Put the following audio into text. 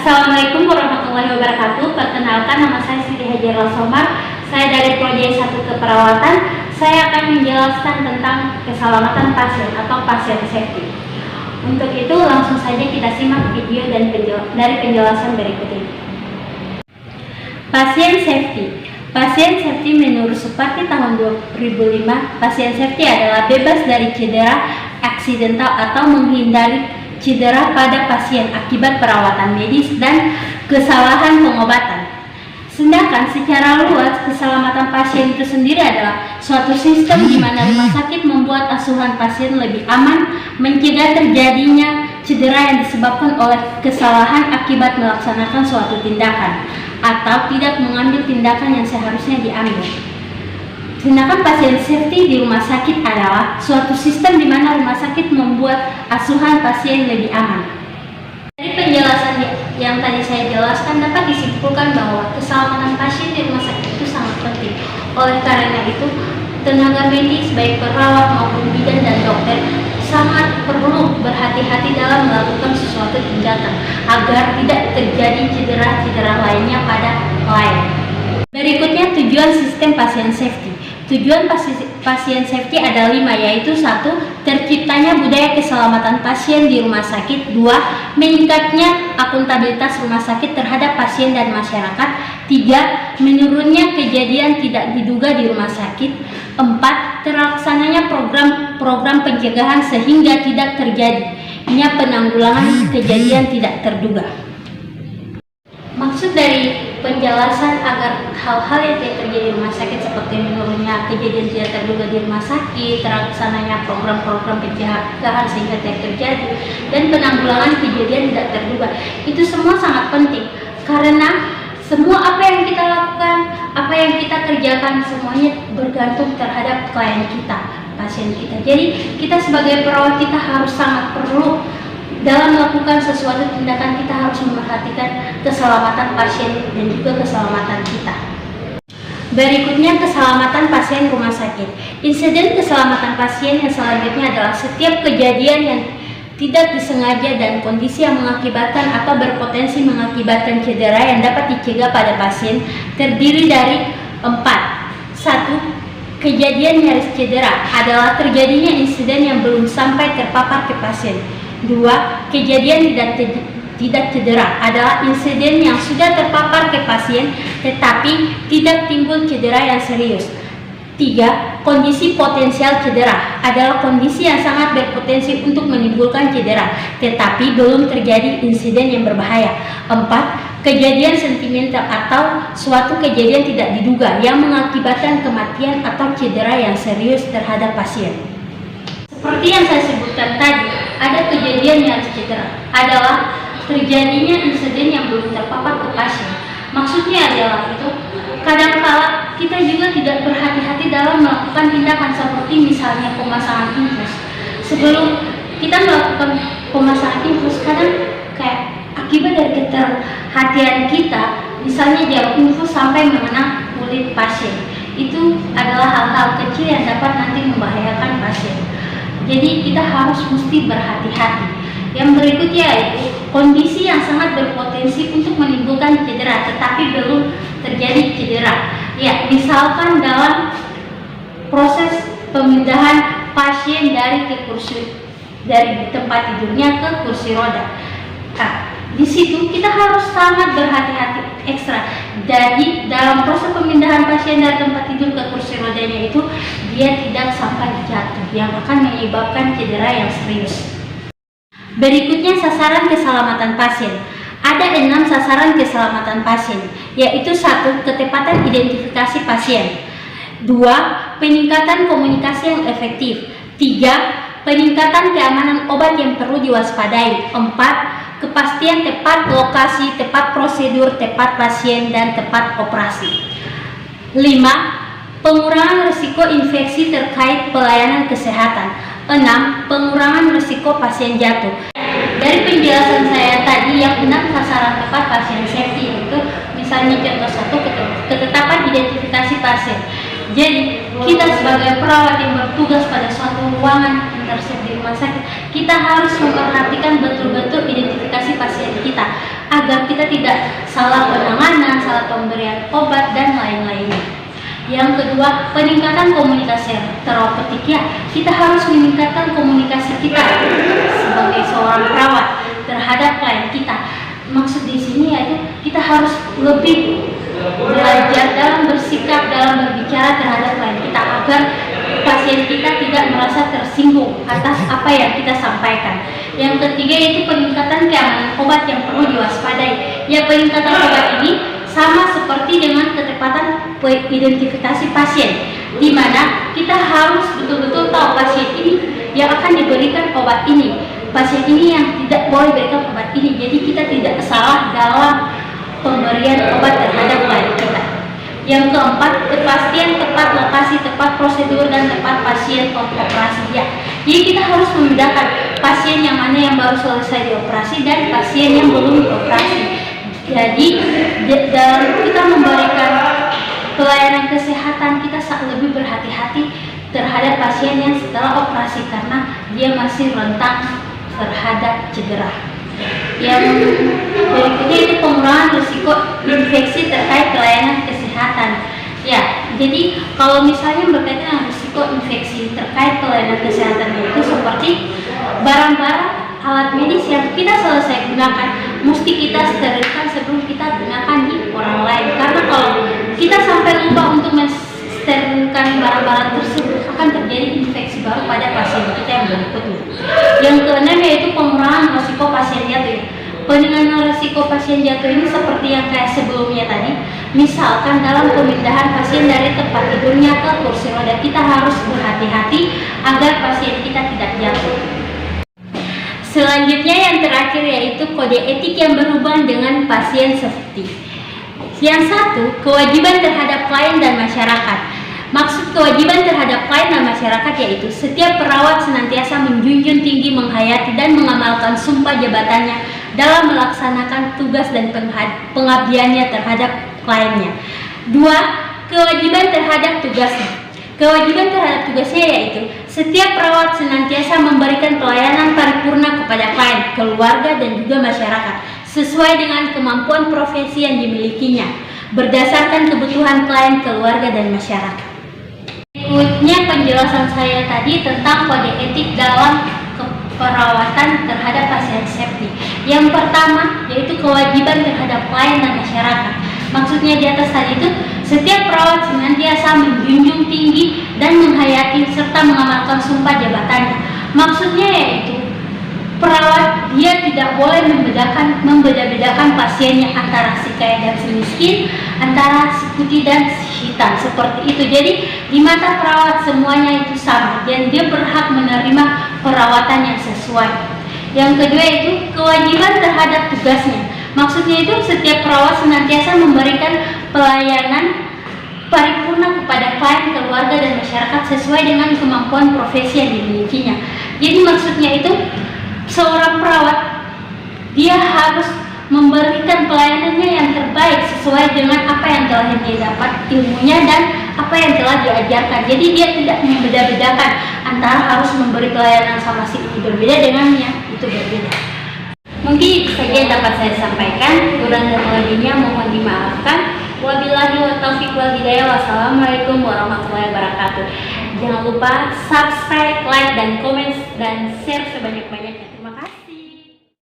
Assalamualaikum warahmatullahi wabarakatuh. Perkenalkan, nama saya Siti Hajar Somar. Saya dari Prodi 1 Keperawatan. Saya akan menjelaskan tentang keselamatan pasien atau pasien safety. Untuk itu langsung saja kita simak video dari penjelasan berikut ini. Pasien safety. Pasien safety menurut Supati tahun 2005, pasien safety adalah bebas dari cedera aksidental atau menghindari cedera pada pasien akibat perawatan medis dan kesalahan pengobatan. Sedangkan secara luas, keselamatan pasien itu sendiri adalah suatu sistem di mana rumah sakit membuat asuhan pasien lebih aman, mencegah terjadinya cedera yang disebabkan oleh kesalahan akibat melaksanakan suatu tindakan atau tidak mengambil tindakan yang seharusnya diambil. Sedangkan pasien safety di rumah sakit adalah suatu sistem di mana rumah sakit membuat asuhan pasien lebih aman. Dari penjelasan yang tadi saya jelaskan dapat disimpulkan bahwa keselamatan pasien di rumah sakit itu sangat penting. Oleh karena itu, tenaga medis baik perawat maupun bidan dan dokter sangat perlu berhati-hati dalam melakukan sesuatu tindakan agar tidak terjadi cedera-cedera lainnya pada klien. Berikutnya tujuan sistem pasien safety. Tujuan pasien safety ada 5, yaitu 1. Terciptanya budaya keselamatan pasien di rumah sakit. 2. Meningkatnya akuntabilitas rumah sakit terhadap pasien dan masyarakat. 3. Menurunnya kejadian tidak diduga di rumah sakit. 4. Terlaksananya program pencegahan sehingga tidak terjadinya penanggulangan kejadian tidak terduga. Maksud dari penjelasan agar hal-hal yang tidak terjadi di rumah sakit seperti menurunnya kejadian tidak terduga di rumah sakit, terlaksananya program-program pencegahan sehingga tidak terjadi, dan penanggulangan kejadian tidak terduga, itu semua sangat penting karena semua apa yang kita lakukan, apa yang kita kerjakan semuanya bergantung terhadap klien kita, pasien kita. Jadi kita sebagai perawat kita harus sangat perlu dalam melakukan sesuatu tindakan kita harus memperhatikan keselamatan pasien dan juga keselamatan kita. Berikutnya keselamatan pasien rumah sakit. Insiden keselamatan pasien yang selanjutnya adalah setiap kejadian yang tidak disengaja dan kondisi yang mengakibatkan atau berpotensi mengakibatkan cedera yang dapat dicegah pada pasien terdiri dari 4. 1. Kejadian nyaris cedera adalah terjadinya insiden yang belum sampai terpapar ke pasien. 2. Kejadian tidak cedera adalah insiden yang sudah terpapar ke pasien tetapi tidak timbul cedera yang serius. 3. Kondisi potensial cedera adalah kondisi yang sangat berpotensi untuk menimbulkan cedera tetapi belum terjadi insiden yang berbahaya. 4. Kejadian sentimental atau suatu kejadian tidak diduga yang mengakibatkan kematian atau cedera yang serius terhadap pasien. Seperti yang saya sebutkan tadi, ada kejadian nyaris cedera adalah terjadinya insiden yang belum terpapar ke pasien. Maksudnya adalah itu kadangkala kita juga tidak berhati-hati dalam melakukan tindakan seperti misalnya pemasangan infus. Sebelum kita melakukan pemasangan infus, kadang kayak akibat dari keterhatian kita, misalnya jarum infus sampai mengenai kulit pasien. Itu adalah hal-hal kecil yang dapat nanti membahayakan pasien. Jadi kita harus mesti berhati-hati. Yang berikutnya yaitu kondisi yang sangat berpotensi untuk menimbulkan cedera tetapi belum terjadi cedera. Ya, misalkan dalam proses pemindahan pasien dari tempat tidurnya ke kursi roda. Nah, di situ kita harus sangat berhati-hati ekstra. Jadi dalam proses pemindahan pasien dari tempat tidur ke kursi rodanya itu dia tidak sampai jatuh yang akan menyebabkan cedera yang serius. Berikutnya sasaran keselamatan pasien. Ada 6 sasaran keselamatan pasien, yaitu 1. Ketepatan identifikasi pasien. 2. Peningkatan komunikasi yang efektif. 3. Peningkatan keamanan obat yang perlu diwaspadai. 4. Kepastian tepat lokasi, tepat prosedur, tepat pasien, dan tepat operasi. 5. Pengurangan risiko infeksi terkait pelayanan kesehatan. 6. Pengurangan risiko pasien jatuh. Dari penjelasan saya tadi, yang 6 sasaran tepat pasien safety itu misalnya contoh 1, ketetapan identifikasi pasien. Jadi kita sebagai perawat yang bertugas pada suatu ruangan intersek di rumah sakit, kita harus memperhatikan betul-betul identifikasi pasien kita. agar kita tidak salah penanganan, salah pemberian obat, dan lain-lainnya. Yang kedua, peningkatan komunikasi terapeutik. Ya, kita harus meningkatkan komunikasi kita sebagai seorang perawat terhadap klien kita. Maksud di sini yaitu kita harus lebih belajar dalam bersikap, dalam berbicara terhadap klien kita agar pasien kita tidak merasa tersinggung atas apa yang kita sampaikan. Yang ketiga yaitu peningkatan keamanan obat yang perlu diwaspadai. Ya, peningkatan obat ini sama seperti dengan ketepatan identifikasi pasien, di mana kita harus betul-betul tahu pasien ini yang akan diberikan obat ini, pasien ini yang tidak boleh berikan obat ini. Jadi kita tidak salah dalam pemberian obat terhadap klien kita. Yang keempat, kepastian tepat lokasi, tepat prosedur, dan tepat pasien operasi. Ya, jadi kita harus membedakan pasien yang mana yang baru selesai dioperasi dan pasien yang belum dioperasi. Jadi dalam kita memberikan pelayanan kesehatan, kita lebih berhati-hati terhadap pasien yang setelah operasi karena dia masih rentan terhadap cedera. Yang berikutnya itu pengurangan risiko infeksi terkait pelayanan kesehatan. Ya, jadi kalau misalnya berkaitan dengan risiko infeksi terkait pelayanan kesehatan itu seperti barang-barang alat medis yang kita selesai gunakan mesti kita sterilkan sebelum kita gunakan di orang lain, karena kalau kita sampai lupa untuk mensterilkan barang-barang tersebut akan terjadi infeksi baru pada pasien kita yang berikutnya. Yang keenam yaitu pengurangan risiko pasien jatuh. Penanganan risiko pasien jatuh ini seperti yang kayak sebelumnya tadi, misalkan dalam pemindahan pasien dari tempat tidurnya ke kursi roda, kita harus berhati-hati agar pasien kita tidak jatuh. Selanjutnya yang terakhir yaitu kode etik yang berhubungan dengan pasien safety. Yang satu, kewajiban terhadap klien dan masyarakat. Maksud kewajiban terhadap klien dan masyarakat yaitu setiap perawat senantiasa menjunjung tinggi, menghayati, dan mengamalkan sumpah jabatannya dalam melaksanakan tugas dan pengabdiannya terhadap kliennya. Dua, kewajiban terhadap tugasnya. Kewajiban terhadap tugasnya yaitu setiap perawat senantiasa memberikan pelayanan paripurna kepada klien, keluarga, dan juga masyarakat sesuai dengan kemampuan profesi yang dimilikinya berdasarkan kebutuhan klien, keluarga, dan masyarakat. Berikutnya penjelasan saya tadi tentang kode etik dalam perawatan terhadap pasien safety. Yang pertama yaitu kewajiban terhadap klien dan masyarakat. Maksudnya di atas tadi itu setiap perawat senantiasa menjunjung tinggi dan menghayati serta mengamalkan sumpah jabatannya. Maksudnya yaitu perawat dia tidak boleh membeda-bedakan pasiennya antara si kaya dan si miskin, antara si putih dan si hitam, seperti itu. Jadi di mata perawat semuanya itu sama dan dia berhak menerima perawatan yang sesuai. Yang kedua itu kewajiban terhadap tugasnya. Maksudnya itu setiap perawat senantiasa memberikan pelayanan paripurna kepada klien, keluarga, dan masyarakat sesuai dengan kemampuan profesi yang dimilikinya. Jadi maksudnya itu seorang perawat dia harus memberikan pelayanannya yang terbaik sesuai dengan apa yang telah dia dapat ilmunya dan apa yang telah diajarkan. Jadi dia tidak membeda-bedakan antara harus memberi pelayanan sama si ini berbeda dengan yang itu berbeda. Mungkin itu saja yang dapat saya sampaikan. Kurang dan lebihnya mohon dimaafkan. Wabillahi wa taufiq wal hidayah. Wassalamualaikum warahmatullahi wabarakatuh. Jangan lupa subscribe, like, dan komen dan share sebanyak-banyaknya.